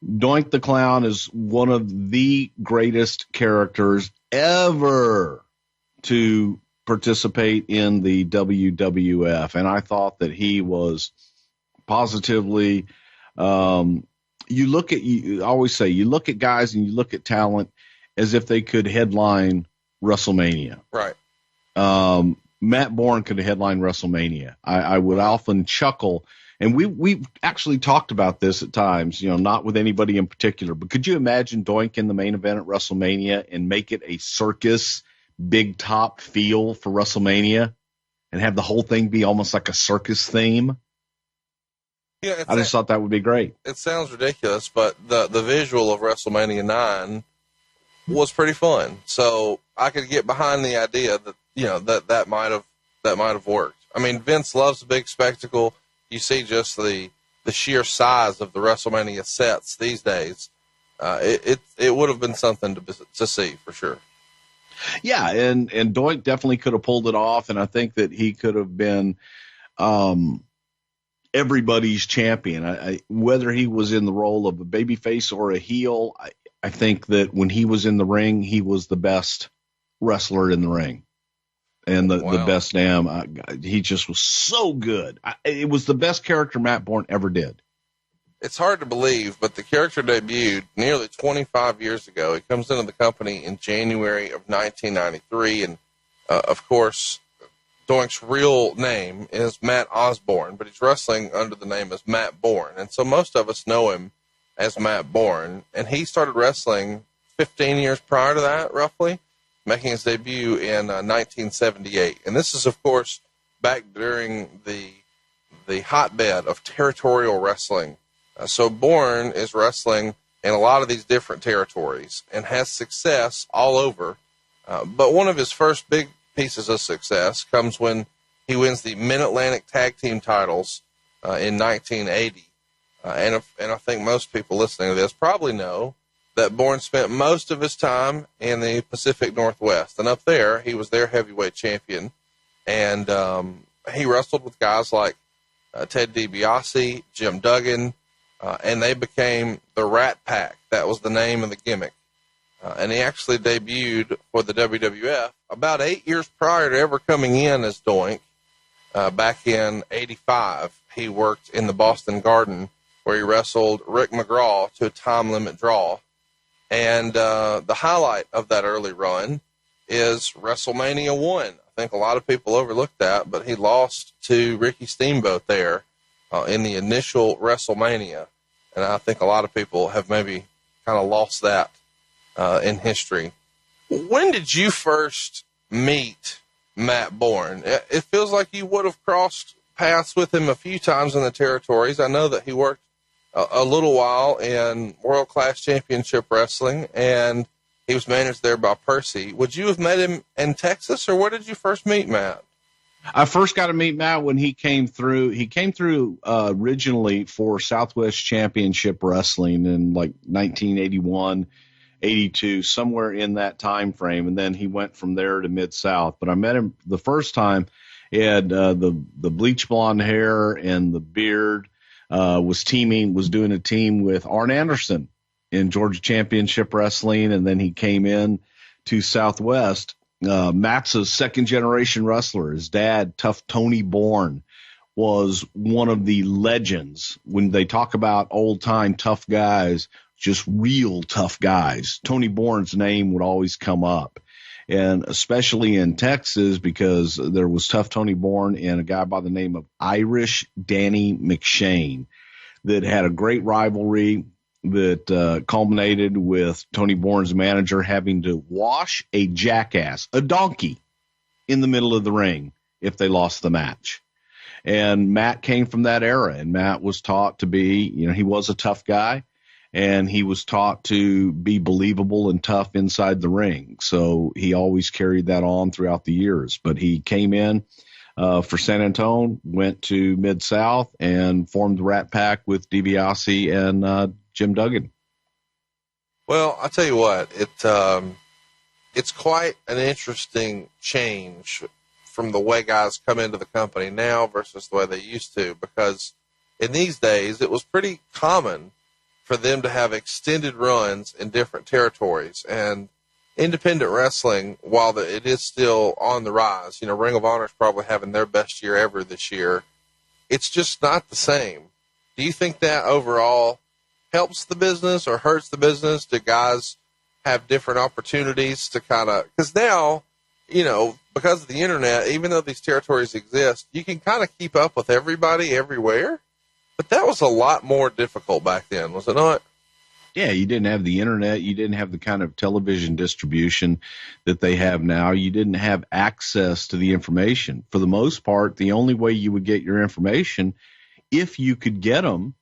Doink the Clown is one of the greatest characters ever to participate in the WWF. And I thought that he was positively, you always say, you look at guys and you look at talent as if they could headline WrestleMania. Right. Matt Bourne could headline WrestleMania. I would often chuckle, and we've actually talked about this at times, not with anybody in particular, but could you imagine Doink in the main event at WrestleMania and make it a circus big top feel for WrestleMania and have the whole thing be almost like a circus theme? Yeah, I just thought that would be great. It sounds ridiculous, but the visual of WrestleMania 9 was pretty fun. So I could get behind the idea that, that might have worked. I mean, Vince loves a big spectacle. You see just the sheer size of the WrestleMania sets these days. It would have been something to see for sure. Yeah. And Doink definitely could have pulled it off. And I think that he could have been, everybody's champion. Whether he was in the role of a babyface or a heel, I think that when he was in the ring, he was the best wrestler in the ring. And the best he just was so good. It was the best character Matt Bourne ever did. It's hard to believe, but the character debuted nearly 25 years ago. He comes into the company in January of 1993. And, of course, Doink's real name is Matt Osborne, but he's wrestling under the name as Matt Bourne. And so most of us know him as Matt Bourne. And he started wrestling 15 years prior to that, roughly, making his debut in 1978. And this is, of course, back during the hotbed of territorial wrestling. So Bourne is wrestling in a lot of these different territories and has success all over. But one of his first big pieces of success comes when he wins the Mid-Atlantic Tag Team titles in 1980. And I think most people listening to this probably know that Bourne spent most of his time in the Pacific Northwest. And up there, he was their heavyweight champion. And he wrestled with guys like Ted DiBiase, Jim Duggan, and they became the Rat Pack. That was the name of the gimmick. And he actually debuted for the WWF about 8 years prior to ever coming in as Doink. Back in 85, he worked in the Boston Garden where he wrestled Rick McGraw to a time limit draw. And the highlight of that early run is WrestleMania 1. I think a lot of people overlooked that, but he lost to Ricky Steamboat there in the initial WrestleMania. And I think a lot of people have maybe kind of lost that in history. When did you first meet Matt Bourne? It feels like you would have crossed paths with him a few times in the territories. I know that he worked a little while in World Class Championship Wrestling, and he was managed there by Percy. Would you have met him in Texas, or where did you first meet Matt? I first got to meet Matt when he came through. He came through originally for Southwest Championship Wrestling in like 1981, 82, somewhere in that time frame, and then he went from there to Mid-South. But I met him the first time. He had the bleach blonde hair and the beard. Was doing a team with Arn Anderson in Georgia Championship Wrestling, and then he came in to Southwest. Matt's a second-generation wrestler. His dad, Tough Tony Bourne, was one of the legends. When they talk about old-time tough guys, just real tough guys, Tony Bourne's name would always come up. And especially in Texas, because there was Tough Tony Bourne and a guy by the name of Irish Danny McShane that had a great rivalry that culminated with Tony Bourne's manager having to wash a jackass, a donkey, in the middle of the ring if they lost the match. And Matt came from that era, and Matt was taught to be, he was a tough guy. And he was taught to be believable and tough inside the ring. So he always carried that on throughout the years. But he came in for San Antonio, went to Mid-South, and formed the Rat Pack with DiBiase and Jim Duggan. Well, I'll tell you what, it's quite an interesting change from the way guys come into the company now versus the way they used to. Because in these days, it was pretty common for them to have extended runs in different territories. And independent wrestling, while it is still on the rise, Ring of Honor is probably having their best year ever this year. It's just not the same. Do you think that overall helps the business or hurts the business? Do guys have different opportunities to because now, because of the internet, even though these territories exist, you can kind of keep up with everybody everywhere. But that was a lot more difficult back then, was it not? Yeah, you didn't have the internet. You didn't have the kind of television distribution that they have now. You didn't have access to the information. For the most part, the only way you would get your information, if you could get them,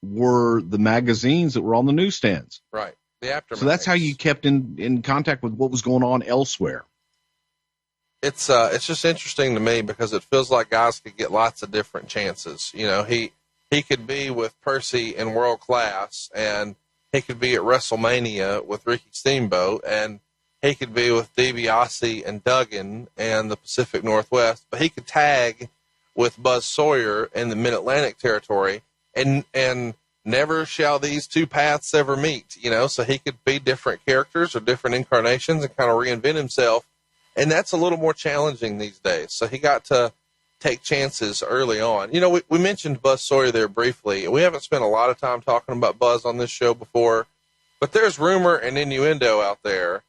were the magazines that were on the newsstands. Right. The aftermath. So that's how you kept in contact with what was going on elsewhere. It's just interesting to me because it feels like guys could get lots of different chances. He could be with Percy in World Class, and he could be at WrestleMania with Ricky Steamboat, and he could be with DiBiase and Duggan and the Pacific Northwest, but he could tag with Buzz Sawyer in the Mid-Atlantic territory, and never shall these two paths ever meet, so he could be different characters or different incarnations and kind of reinvent himself. And that's a little more challenging these days. So he got to take chances early on. We mentioned Buzz Sawyer there briefly. We haven't spent a lot of time talking about Buzz on this show before, but there's rumor and innuendo out there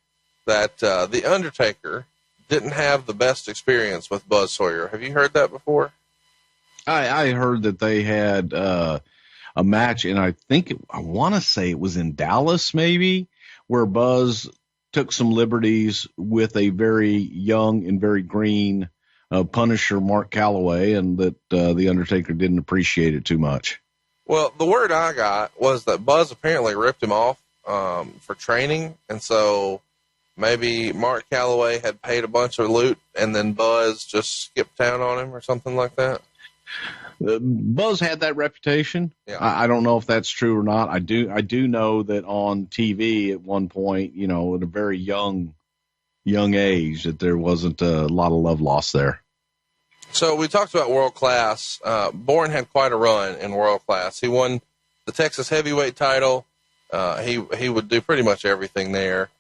that The Undertaker didn't have the best experience with Buzz Sawyer. Have you heard that before? I heard that they had a match, and I want to say it was in Dallas maybe, where Buzz took some liberties with a very young and very green Punisher Mark Calloway, and that The Undertaker didn't appreciate it too much. Well, the word I got was that Buzz apparently ripped him off for training, and so maybe Mark Calloway had paid a bunch of loot, and then Buzz just skipped town on him or something like that. Buzz had that reputation. Yeah. I don't know if that's true or not. I do know that on TV at one point, at a very young age, that there wasn't a lot of love lost there. So we talked about World Class. Bourne had quite a run in World Class. He won the Texas Heavyweight title. He would do pretty much everything there.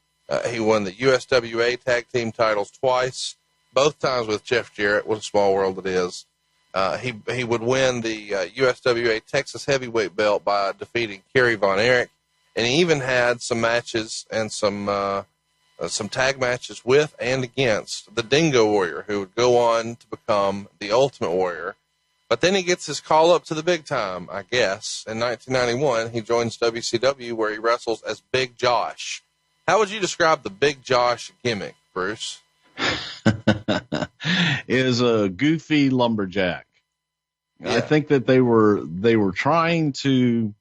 He won the USWA Tag Team titles twice, both times with Jeff Jarrett. What a small world it is. He would win the USWA Texas Heavyweight belt by defeating Kerry Von Erich, and he even had some matches and some tag matches with and against the Dingo Warrior, who would go on to become the Ultimate Warrior. But then he gets his call up to the big time, I guess. In 1991, he joins WCW, where he wrestles as Big Josh. How would you describe the Big Josh gimmick, Bruce? Is a goofy lumberjack. Yeah. I think that they were trying to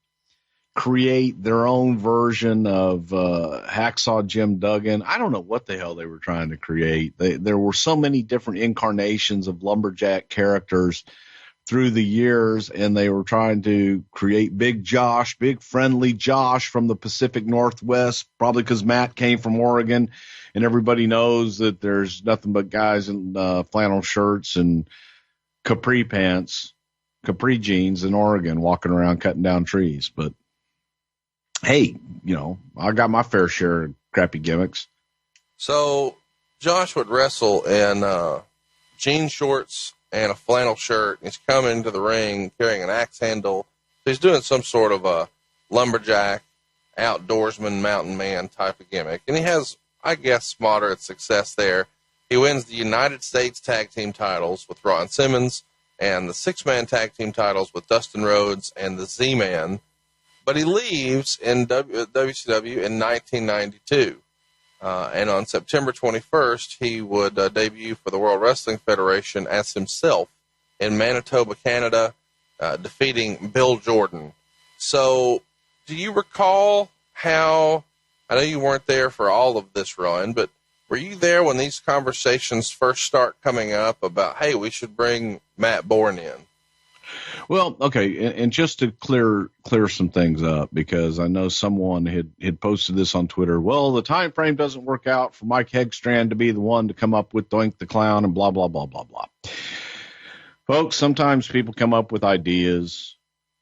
create their own version of Hacksaw Jim Duggan. I don't know what the hell they were trying to create. There were so many different incarnations of lumberjack characters through the years, and they were trying to create Big Josh, big friendly Josh from the Pacific Northwest, probably because Matt came from Oregon, and everybody knows that there's nothing but guys in flannel shirts and capri pants, capri jeans in Oregon walking around cutting down trees. But hey, I got my fair share of crappy gimmicks. So Josh would wrestle in jean shorts and a flannel shirt. He's coming into the ring carrying an axe handle. So he's doing some sort of a lumberjack, outdoorsman, mountain man type of gimmick. And he has, I guess, moderate success there. He wins the United States Tag Team titles with Ron Simmons and the six-man tag team titles with Dustin Rhodes and the Z-Man. But he leaves in WCW in 1992. And on September 21st, he would debut for the World Wrestling Federation as himself in Manitoba, Canada, defeating Bill Jordan. So do you recall how, I know you weren't there for all of this run, but were you there when these conversations first start coming up about, hey, we should bring Matt Bourne in? Well, okay, and just to clear some things up, because I know someone had posted this on Twitter. Well, the time frame doesn't work out for Mike Hegstrand to be the one to come up with Doink the Clown and blah, blah, blah, blah, blah. Folks, sometimes people come up with ideas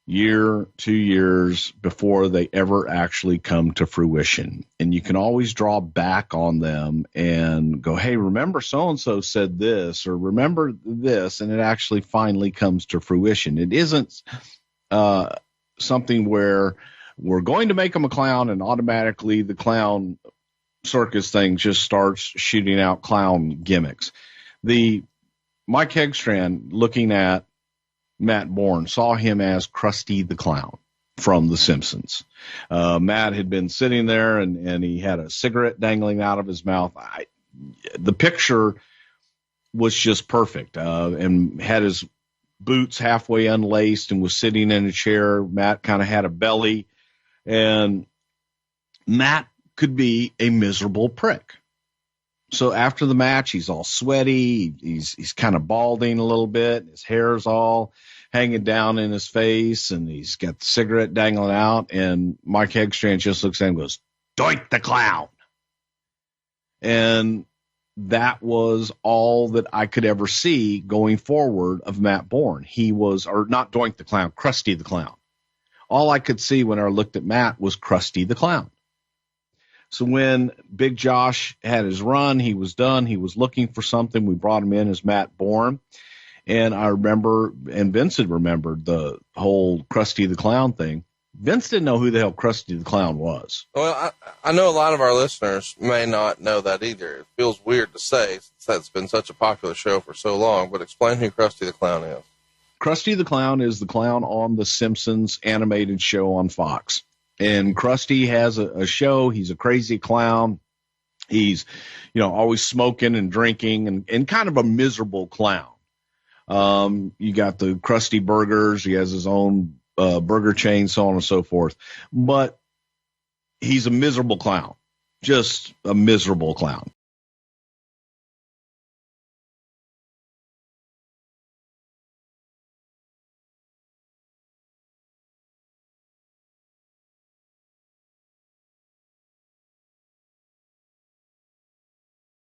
year, 2 years before they ever actually come to fruition. And you can always draw back on them and go, hey, remember so-and-so said this, or remember this, and it actually finally comes to fruition. It isn't something where we're going to make him a clown and automatically the clown circus thing just starts shooting out clown gimmicks. Mike Hegstrand, looking at Matt Bourne, saw him as Krusty the Clown from The Simpsons. Matt had been sitting there and he had a cigarette dangling out of his mouth. The picture was just perfect, and had his boots halfway unlaced and was sitting in a chair. Matt kind of had a belly, and Matt could be a miserable prick. So after the match, he's all sweaty. He's kind of balding a little bit. His hair's all hanging down in his face, and he's got the cigarette dangling out. And Mike Hegstrand just looks at him and goes, "Doink the Clown." And that was all that I could ever see going forward of Matt Bourne. He was, or not Doink the Clown, Krusty the Clown. All I could see when I looked at Matt was Krusty the Clown. So when Big Josh had his run, he was done. He was looking for something. We brought him in as Matt Bourne. And I remember, and Vince had remembered the whole Krusty the Clown thing. Vince didn't know who the hell Krusty the Clown was. Well, I know a lot of our listeners may not know that either. It feels weird to say since that's been such a popular show for so long, but explain who Krusty the Clown is. Krusty the Clown is the clown on the Simpsons animated show on Fox. And Krusty has a show. He's a crazy clown. He's, always smoking and drinking and kind of a miserable clown. You got the Krusty Burgers. He has his own burger chain, so on and so forth. But he's a miserable clown, just a miserable clown.